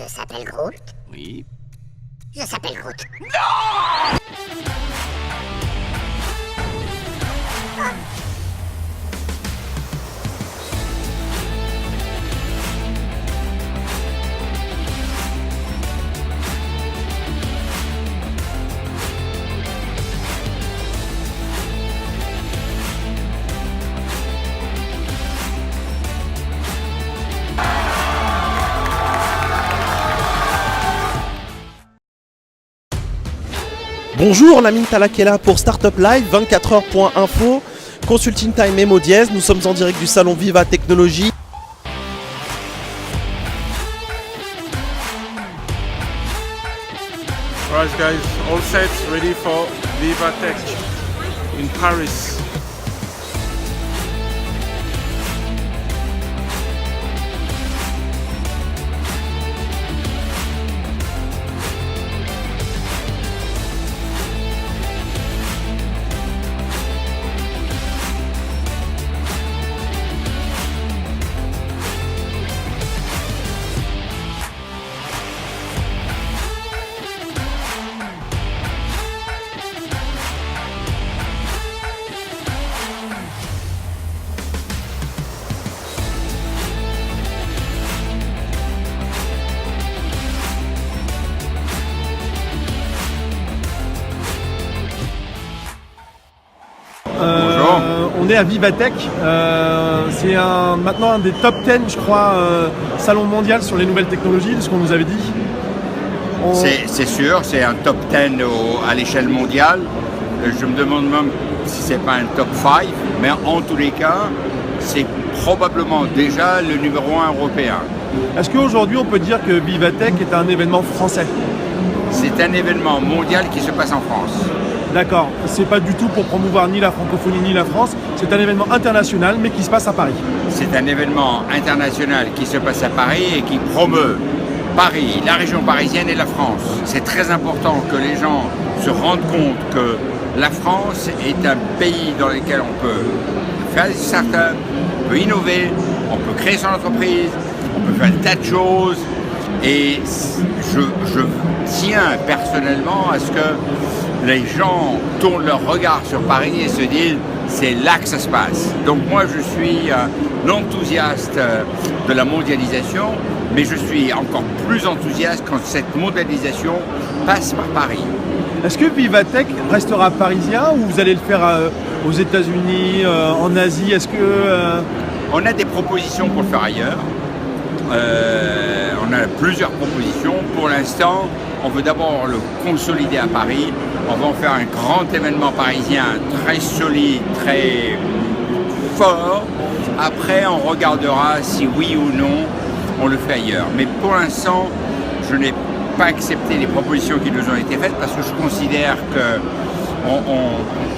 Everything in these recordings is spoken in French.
Je s'appelle Groot. Oui. Je s'appelle Groot. Bonjour, Lamine Talakela pour Startup Live, 24h.info, Consulting Time et Modiez. Nous sommes en direct du salon Viva Technologies. Alright guys, all set, ready for Viva Tech in Paris. On est à Vivatech, c'est maintenant un des top 10 je crois salon mondial sur les nouvelles technologies, de ce qu'on nous avait dit. C'est sûr, c'est un top 10 à l'échelle mondiale. Je me demande même si c'est pas un top 5, mais en tous les cas, c'est probablement déjà le numéro 1 européen. Est-ce qu'aujourd'hui on peut dire que Vivatech est un événement français? C'est un événement mondial qui se passe en France. D'accord, c'est pas du tout pour promouvoir ni la francophonie ni la France, c'est un événement international mais qui se passe à Paris. C'est un événement international qui se passe à Paris et qui promeut Paris, la région parisienne et la France. C'est très important que les gens se rendent compte que la France est un pays dans lequel on peut faire des startups, on peut innover, on peut créer son entreprise, on peut faire des tas de choses. Et je tiens personnellement à ce que les gens tournent leur regard sur Paris et se disent c'est là que ça se passe. Donc moi je suis un enthousiaste de la mondialisation, mais je suis encore plus enthousiaste quand cette mondialisation passe par Paris. Est-ce que Vivatech restera parisien ou vous allez le faire aux États-Unis, en Asie? Est-ce que On a des propositions pour le faire ailleurs. On a plusieurs propositions. Pour l'instant, on veut d'abord le consolider à Paris. On va en faire un grand événement parisien très solide, très fort. Après, on regardera si oui ou non on le fait ailleurs. Mais pour l'instant, je n'ai pas accepté les propositions qui nous ont été faites parce que je considère que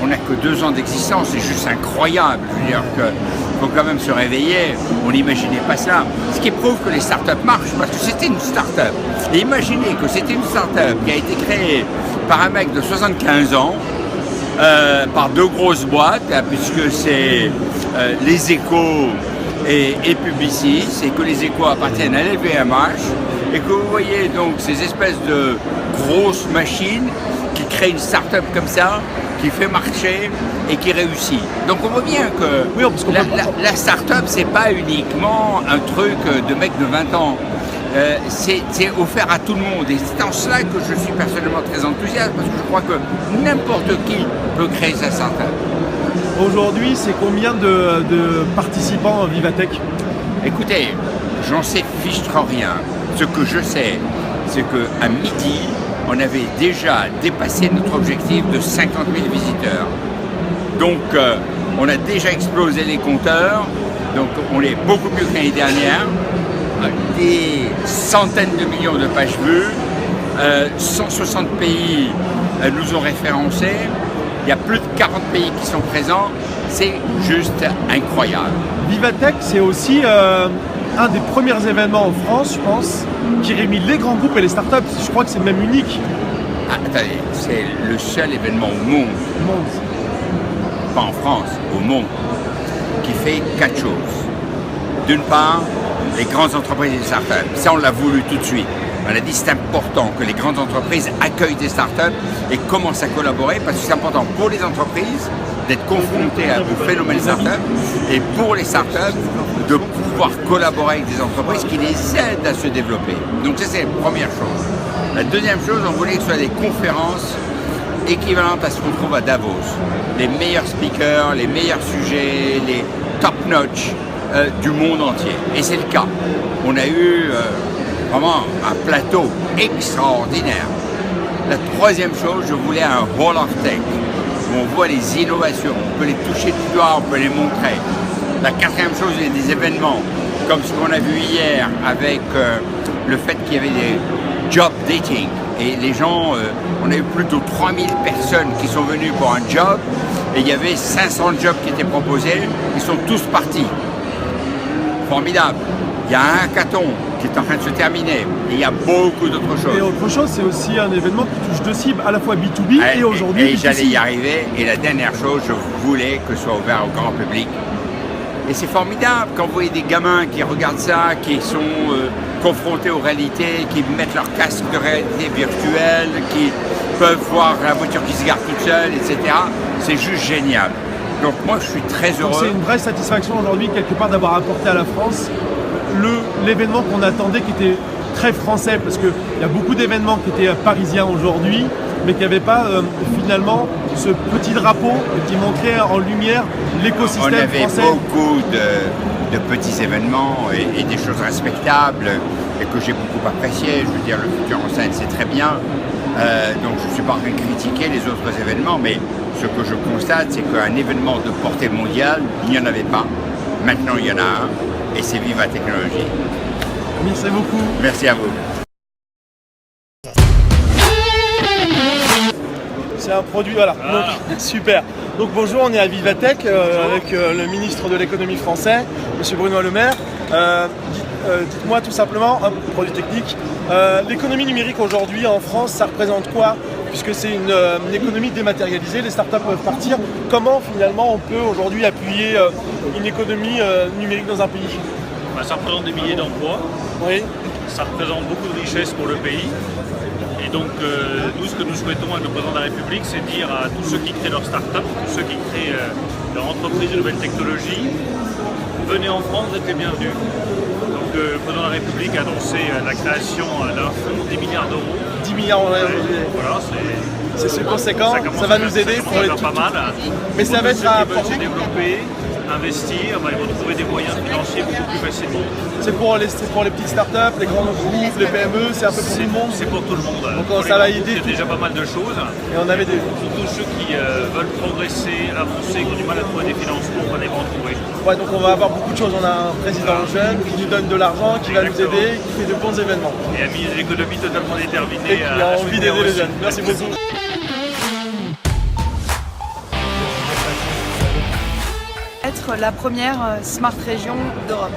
on n'a que 2 ans d'existence, c'est juste incroyable. Je veux dire qu'il faut quand même se réveiller, on n'imaginait pas ça. Ce qui prouve que les startups marchent, parce que c'était une startup. Et imaginez que c'était une startup qui a été créée par un mec de 75 ans, par 2 grosses boîtes, puisque c'est Les Échos et Publicis, et que Les Échos appartiennent à LVMH, et que vous voyez donc ces espèces de grosses machines qui crée une start-up comme ça, qui fait marcher et qui réussit. Donc on voit bien que oui, la start-up, c'est pas uniquement un truc de mec de 20 ans. C'est offert à tout le monde. Et c'est en cela que je suis personnellement très enthousiaste, parce que je crois que n'importe qui peut créer sa start-up. Aujourd'hui, c'est combien de participants à Vivatech? Écoutez, j'en sais fichtre rien. Ce que je sais, c'est qu'à midi, on avait déjà dépassé notre objectif de 50 000 visiteurs. Donc, on a déjà explosé les compteurs. Donc, on est beaucoup plus que l'année dernière. Des centaines de millions de pages vues. 160 pays nous ont référencés. Il y a plus de 40 pays qui sont présents. C'est juste incroyable. Vivatech, c'est aussi un des premiers événements en France, je pense, qui réunit les grands groupes et les startups. Je crois que c'est même unique. Ah, attendez, c'est le seul événement au monde, pas en France, au monde, qui fait 4 choses. D'une part, les grandes entreprises et les startups. Ça, on l'a voulu tout de suite. On a dit c'est important que les grandes entreprises accueillent des startups et commencent à collaborer parce que c'est important pour les entreprises d'être confrontées au phénomène startup et pour les startups de pouvoir collaborer avec des entreprises qui les aident à se développer. Donc ça, c'est la première chose. La deuxième chose, on voulait que ce soit des conférences équivalentes à ce qu'on trouve à Davos. Les meilleurs speakers, les meilleurs sujets, les top-notch du monde entier. Et c'est le cas. On a eu vraiment un plateau extraordinaire. La troisième chose, je voulais un Hall of Tech où on voit les innovations, on peut les toucher du doigt, on peut les montrer. La quatrième chose, il y a des événements comme ce qu'on a vu hier avec le fait qu'il y avait des job dating. Et les gens, on a eu plus de 3000 personnes qui sont venues pour un job et il y avait 500 jobs qui étaient proposés, ils sont tous partis. Formidable. Il y a un hackathon qui est en train de se terminer et il y a beaucoup d'autres choses. Et autre chose, c'est aussi un événement qui touche deux cibles, à la fois B2B et aujourd'hui Et B2C. j'allais y arriver. Et la dernière chose, je voulais que ce soit ouvert au grand public. Et c'est formidable quand vous voyez des gamins qui regardent ça, qui sont confrontés aux réalités, qui mettent leur casque de réalité virtuelle, qui peuvent voir la voiture qui se gare toute seule, etc. C'est juste génial. Donc moi, je suis très heureux. C'est une vraie satisfaction aujourd'hui, quelque part, d'avoir apporté à la France l'événement qu'on attendait, qui était très français, parce qu'il y a beaucoup d'événements qui étaient parisiens aujourd'hui, mais qui n'avaient pas finalement ce petit drapeau qui montrait en lumière l'écosystème français. On avait beaucoup de petits événements et des choses respectables et que j'ai beaucoup apprécié. Je veux dire, le futur en scène, c'est très bien. Donc je ne suis pas en train de critiquer les autres événements, mais ce que je constate, c'est qu'un événement de portée mondiale, il n'y en avait pas. Maintenant, il y en a un, et c'est Viva Technologie. Merci beaucoup. Merci à vous. C'est un produit, voilà. Donc, super. Donc bonjour, on est à Vivatech avec le ministre de l'économie français, M. Bruno Le Maire. Dites-moi tout simplement, un produit technique, l'économie numérique aujourd'hui en France, ça représente quoi? Puisque c'est une économie dématérialisée, les startups peuvent partir. Comment finalement on peut aujourd'hui appuyer une économie numérique dans un pays? Ça représente des milliers d'emplois, Oui. ça représente beaucoup de richesses pour le pays. Et donc nous, ce que nous souhaitons avec le président de la République, c'est dire à tous ceux qui créent leur start-up, tous ceux qui créent leur entreprise de nouvelles technologies, venez en France, vous êtes les bienvenus. Donc le président de la République a annoncé la création d'un fonds de 10 milliards d'euros. 10 milliards en Voilà, c'est conséquent, ça va nous aider pour les pas mal. Mais ça va être à veulent se développer, investir, ils vont trouver des moyens financiers beaucoup plus facilement. C'est pour les petites startups, les grands groupes, les PME, c'est un peu pour tout le monde. C'est pour tout le monde. Donc Pour ça va les grands aider groupes, c'est déjà pas mal de choses. Et on avait des... Surtout ceux qui veulent progresser, avancer, qui ont du mal à trouver des financements, on va les retrouver. Ouais, donc on va avoir beaucoup de choses. On a un président jeune qui nous donne de l'argent, qui va nous aider, qui fait de bons événements. Et un ministre de l'économie totalement déterminé Et qui a envie d'aider les jeunes. Merci beaucoup. Être la première Smart Région d'Europe.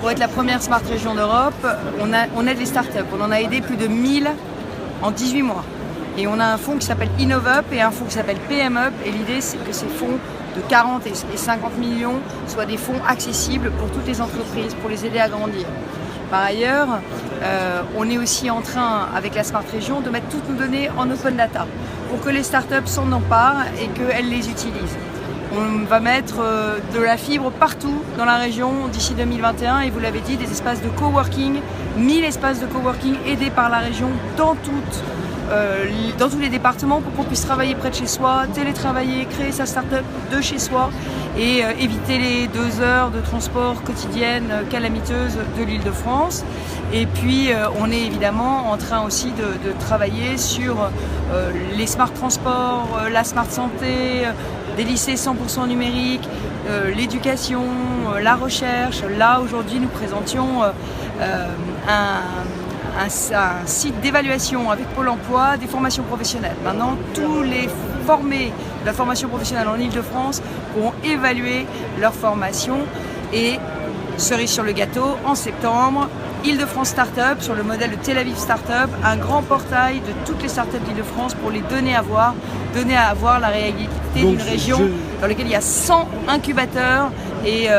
Pour être la première Smart Région d'Europe, on aide les startups. On en a aidé plus de 1000 en 18 mois. Et on a un fonds qui s'appelle InnovUp et un fonds qui s'appelle PMUp. Et l'idée, c'est que ces fonds de 40 et 50 millions soient des fonds accessibles pour toutes les entreprises, pour les aider à grandir. Par ailleurs, on est aussi en train, avec la Smart Région, de mettre toutes nos données en open data pour que les startups s'en emparent et qu'elles les utilisent. On va mettre de la fibre partout dans la région d'ici 2021 et vous l'avez dit, des espaces de coworking, 1000 espaces de coworking aidés par la région dans tous les départements pour qu'on puisse travailler près de chez soi, télétravailler, créer sa start-up de chez soi et éviter les 2 heures de transport quotidiennes calamiteuses de l'Île-de-France. Et puis on est évidemment en train aussi de travailler sur les smart transports, la smart santé, des lycées 100% numériques, l'éducation, la recherche. Là aujourd'hui nous présentions un site d'évaluation avec Pôle emploi des formations professionnelles. Maintenant, tous les formés de la formation professionnelle en Île-de-France pourront évaluer leur formation et cerise sur le gâteau, en septembre, Île-de-France Startup sur le modèle de Tel Aviv Startup, un grand portail de toutes les startups d'Île-de-France pour les donner à voir la réalité d'une région dans laquelle il y a 100 incubateurs et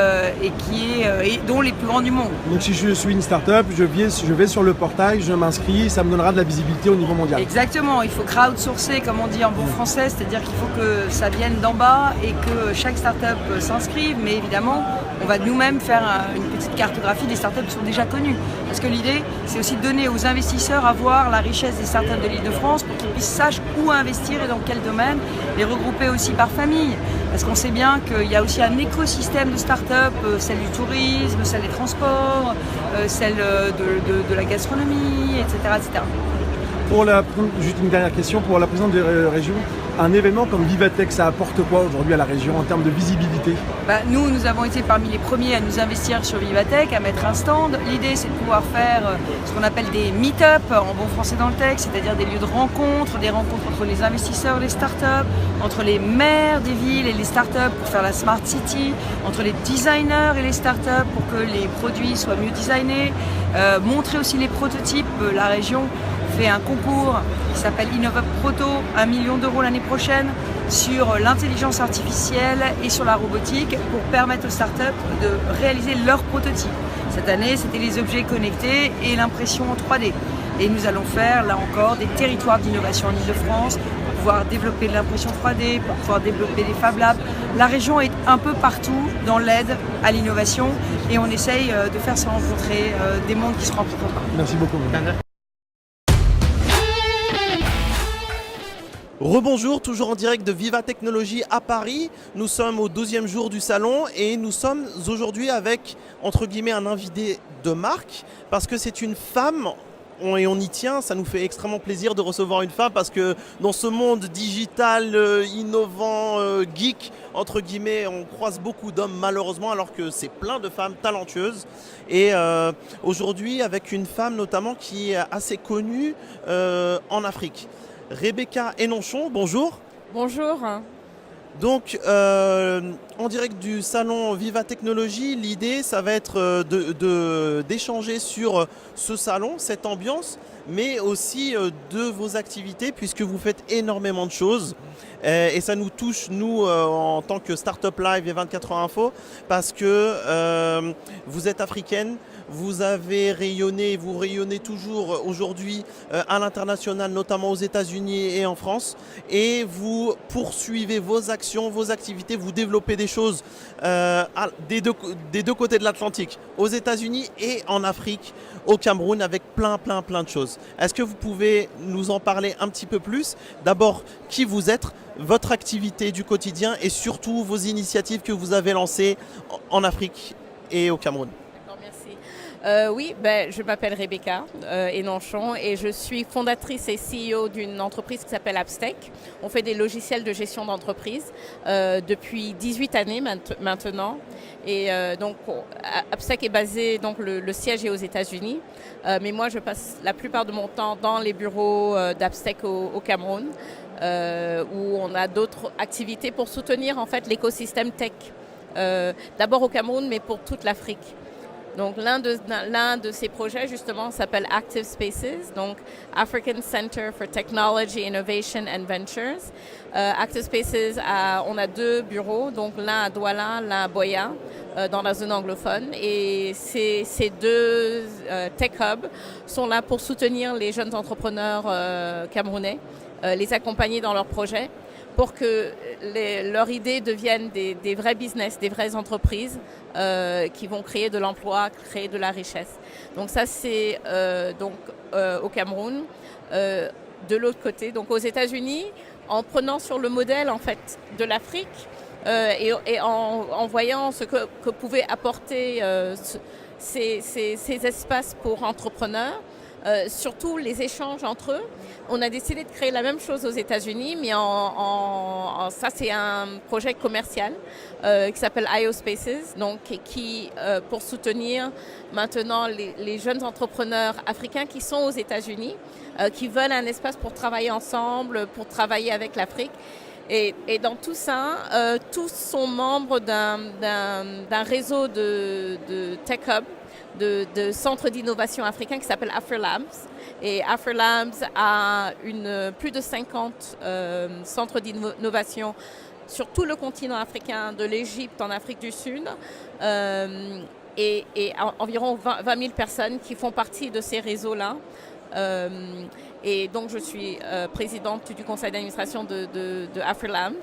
dont les plus grands du monde. Donc si je suis une start-up, je vais sur le portail, je m'inscris, ça me donnera de la visibilité au niveau mondial. Exactement, il faut crowdsourcer comme on dit en bon français, c'est-à-dire qu'il faut que ça vienne d'en bas et que chaque start-up s'inscrive, mais évidemment on va nous-mêmes faire une petite cartographie des startups qui sont déjà connues. Parce que l'idée, c'est aussi de donner aux investisseurs à voir la richesse des startups de l'Île-de-France pour qu'ils puissent savoir où investir et dans quel domaine, les regrouper aussi par famille. Parce qu'on sait bien qu'il y a aussi un écosystème de startups, celle du tourisme, celle des transports, celle de la gastronomie, etc. etc. Juste une dernière question pour la présidente des régions. Un événement comme Vivatech, ça apporte quoi aujourd'hui à la région en termes de visibilité ? Nous avons été parmi les premiers à nous investir sur Vivatech, à mettre un stand. L'idée, c'est de pouvoir faire ce qu'on appelle des meet-up, en bon français dans le texte, c'est-à-dire des lieux de rencontre, des rencontres entre les investisseurs et les startups, entre les maires des villes et les startups pour faire la Smart City, entre les designers et les startups pour que les produits soient mieux designés, montrer aussi les prototypes. La région fait un concours qui s'appelle Innova Proto, 1 million d'euros l'année prochaine, sur l'intelligence artificielle et sur la robotique pour permettre aux startups de réaliser leurs prototypes. Cette année, c'était les objets connectés et l'impression en 3D. Et nous allons faire, là encore, des territoires d'innovation en Île-de-France pour pouvoir développer de l'impression 3D, pour pouvoir développer des Fab Labs. La région est un peu partout dans l'aide à l'innovation et on essaye de faire se rencontrer des mondes qui se rencontrent pas. Merci beaucoup. Rebonjour, toujours en direct de Viva Technologie à Paris. Nous sommes au 12e jour du salon et nous sommes aujourd'hui avec, entre guillemets, un invité de marque parce que c'est une femme et on y tient. Ça nous fait extrêmement plaisir de recevoir une femme parce que dans ce monde digital, innovant, geek, entre guillemets, on croise beaucoup d'hommes malheureusement alors que c'est plein de femmes talentueuses. Et aujourd'hui avec une femme notamment qui est assez connue en Afrique. Rebecca Hénonchon, bonjour. Bonjour. Donc, en direct du salon Viva Technologie, l'idée, ça va être d'échanger sur ce salon, cette ambiance, mais aussi de vos activités, puisque vous faites énormément de choses. Et ça nous touche, nous, en tant que Startup Live et 24 heures Info, parce que vous êtes africaine. Vous avez rayonné, vous rayonnez toujours aujourd'hui à l'international, notamment aux États-Unis et en France. Et vous poursuivez vos actions, vos activités, vous développez des choses des deux côtés de l'Atlantique, aux États-Unis et en Afrique, au Cameroun, avec plein de choses. Est-ce que vous pouvez nous en parler un petit peu plus ? D'abord, qui vous êtes, votre activité du quotidien et surtout vos initiatives que vous avez lancées en Afrique et au Cameroun. Je m'appelle Rebecca Hénonchon et je suis fondatrice et CEO d'une entreprise qui s'appelle Appstec. On fait des logiciels de gestion d'entreprise depuis 18 années maintenant. Et donc Appstec est basé, donc le siège est aux États-Unis, mais moi je passe la plupart de mon temps dans les bureaux d'Appstec au Cameroun, où on a d'autres activités pour soutenir en fait l'écosystème tech. D'abord au Cameroun, mais pour toute l'Afrique. Donc l'un de ces projets justement s'appelle Active Spaces, donc African Center for Technology, Innovation and Ventures. Active Spaces, on a 2 bureaux, donc l'un à Douala, l'un à Boya, dans la zone anglophone. Et ces 2 tech hubs sont là pour soutenir les jeunes entrepreneurs camerounais, les accompagner dans leurs projets, pour que leurs idées deviennent des vrais business, des vraies entreprises qui vont créer de l'emploi, créer de la richesse. Donc ça, c'est au Cameroun. De l'autre côté, donc aux États-Unis, en prenant sur le modèle en fait de l'Afrique et en voyant ce que pouvaient apporter ces espaces pour entrepreneurs, surtout les échanges entre eux. On a décidé de créer la même chose aux États-Unis, mais ça c'est un projet commercial qui s'appelle IO Spaces, donc qui pour soutenir maintenant les jeunes entrepreneurs africains qui sont aux États-Unis, qui veulent un espace pour travailler ensemble, pour travailler avec l'Afrique. Et dans tout ça, tous sont membres d'un réseau de Tech Hub, de centres d'innovation africains qui s'appelle AfriLabs. Et AfriLabs a plus de 50 centres d'innovation sur tout le continent africain, de l'Égypte en Afrique du Sud, et environ 20 000 personnes qui font partie de ces réseaux-là. Et donc je suis présidente du conseil d'administration de AfriLabs.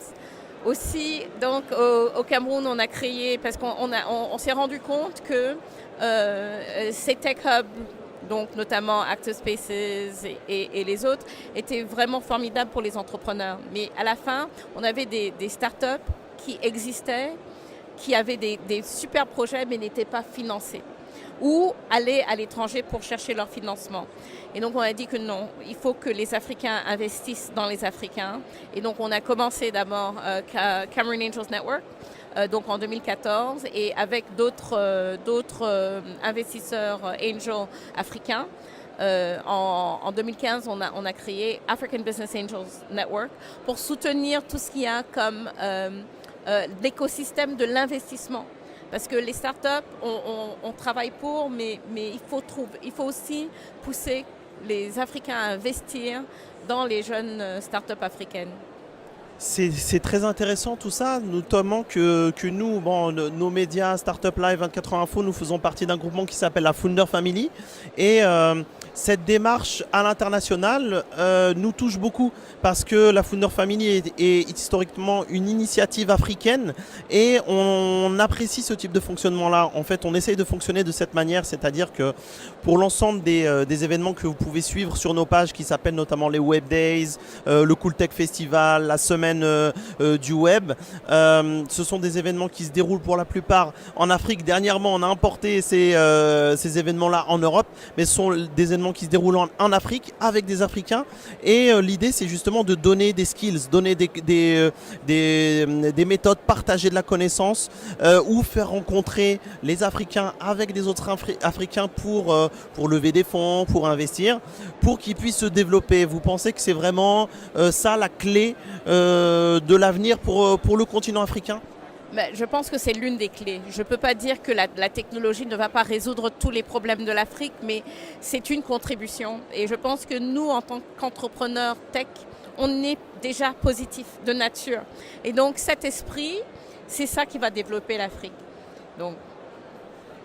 Aussi, donc au Cameroun, on a créé, parce qu'on s'est rendu compte que ces tech hubs, donc notamment Active Spaces et les autres, étaient vraiment formidables pour les entrepreneurs. Mais à la fin, on avait des startups qui existaient, qui avaient des super projets mais n'étaient pas financés, ou aller à l'étranger pour chercher leur financement. Et donc on a dit que non, il faut que les Africains investissent dans les Africains. Et donc on a commencé d'abord Cameroon Angels Network, donc en 2014, et avec d'autres investisseurs angels africains. En 2015, on a créé African Business Angels Network pour soutenir tout ce qu'il y a comme l'écosystème de l'investissement. Parce que les startups, on travaille pour, mais il faut aussi pousser les Africains à investir dans les jeunes startups africaines. C'est très intéressant tout ça, notamment que nous, nos médias Startup Live 24 heures Info, nous faisons partie d'un groupement qui s'appelle la Founder Family. Et cette démarche à l'international nous touche beaucoup parce que la Founder Family est historiquement une initiative africaine et on apprécie ce type de fonctionnement-là. En fait, on essaye de fonctionner de cette manière, c'est-à-dire que pour l'ensemble des événements que vous pouvez suivre sur nos pages qui s'appellent notamment les Web Days, le Cool Tech Festival, la semaine du web. Ce sont des événements qui se déroulent pour la plupart en Afrique. Dernièrement, on a importé ces événements-là en Europe, mais ce sont des événements qui se déroulent en Afrique avec des Africains. Et l'idée, c'est justement de donner des skills, donner des méthodes, partager de la connaissance ou faire rencontrer les Africains avec des autres Africains pour lever des fonds, pour investir, pour qu'ils puissent se développer. Vous pensez que c'est vraiment ça la clé de l'avenir pour le continent africain? Je pense que c'est l'une des clés. Je ne peux pas dire que la technologie ne va pas résoudre tous les problèmes de l'Afrique, mais c'est une contribution. Et je pense que nous, en tant qu'entrepreneurs tech, on est déjà positif de nature. Et donc cet esprit, c'est ça qui va développer l'Afrique.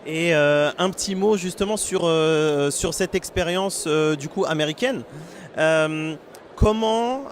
Et un petit mot justement sur cette expérience du coup américaine. Comment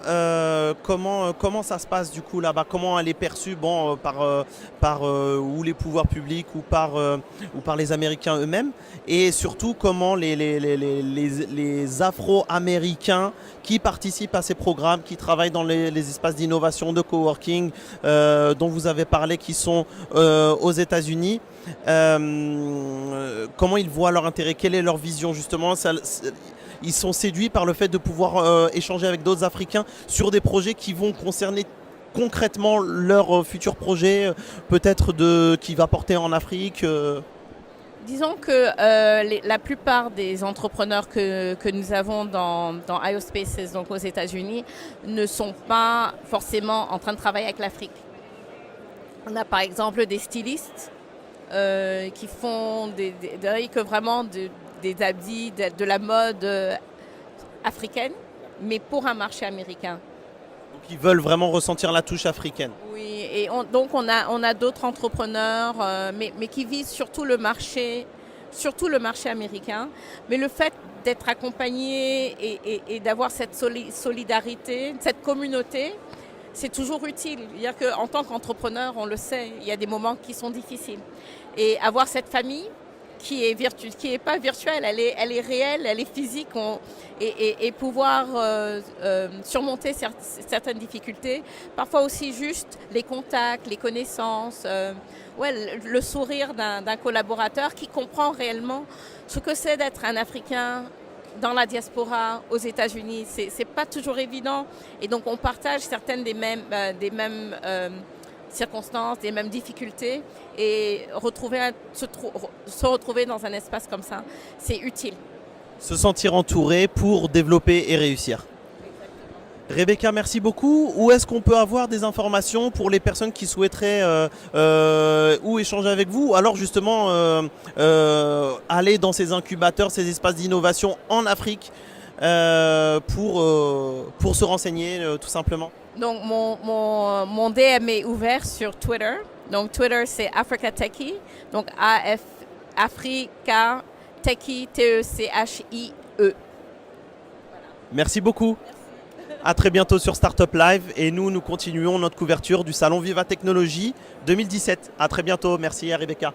ça se passe du coup là-bas? Comment elle est perçue par ou les pouvoirs publics ou par les Américains eux-mêmes? Et surtout comment les Afro-Américains qui participent à ces programmes, qui travaillent dans les espaces d'innovation, de coworking dont vous avez parlé, qui sont aux États-Unis, comment ils voient leur intérêt? Quelle est leur vision justement? Ils sont séduits par le fait de pouvoir échanger avec d'autres Africains sur des projets qui vont concerner concrètement leur futur projet, peut-être qui va porter en Afrique. Disons que la plupart des entrepreneurs que nous avons dans IO Spaces, donc aux États-Unis, ne sont pas forcément en train de travailler avec l'Afrique. On a par exemple des stylistes qui font des habits, de la mode africaine, mais pour un marché américain. Donc ils veulent vraiment ressentir la touche africaine. Oui, et donc on a d'autres entrepreneurs, mais qui visent surtout le marché américain. Mais le fait d'être accompagné et d'avoir cette solidarité, cette communauté, c'est toujours utile. C'est-à-dire qu'en tant qu'entrepreneur, on le sait, il y a des moments qui sont difficiles. Et avoir cette famille qui est pas virtuelle, elle est réelle, elle est physique, et pouvoir surmonter certaines difficultés, parfois aussi juste les contacts, les connaissances, le sourire d'un collaborateur qui comprend réellement ce que c'est d'être un Africain dans la diaspora aux États-Unis. C'est pas toujours évident, et donc on partage certaines des mêmes circonstances, des mêmes difficultés, et se retrouver dans un espace comme ça, c'est utile. Se sentir entouré pour développer et réussir. Rebecca, merci beaucoup. Où est-ce qu'on peut avoir des informations pour les personnes qui souhaiteraient ou échanger avec vous, ou alors justement aller dans ces incubateurs, ces espaces d'innovation en Afrique pour se renseigner tout simplement? Donc, mon DM est ouvert sur Twitter. Donc, Twitter, c'est Africa Techie. Donc, Africa Techie, T-E-C-H-I-E. Merci beaucoup. À très bientôt sur Startup Live. Et nous continuons notre couverture du salon Viva Technologie 2017. À très bientôt. Merci Rebecca.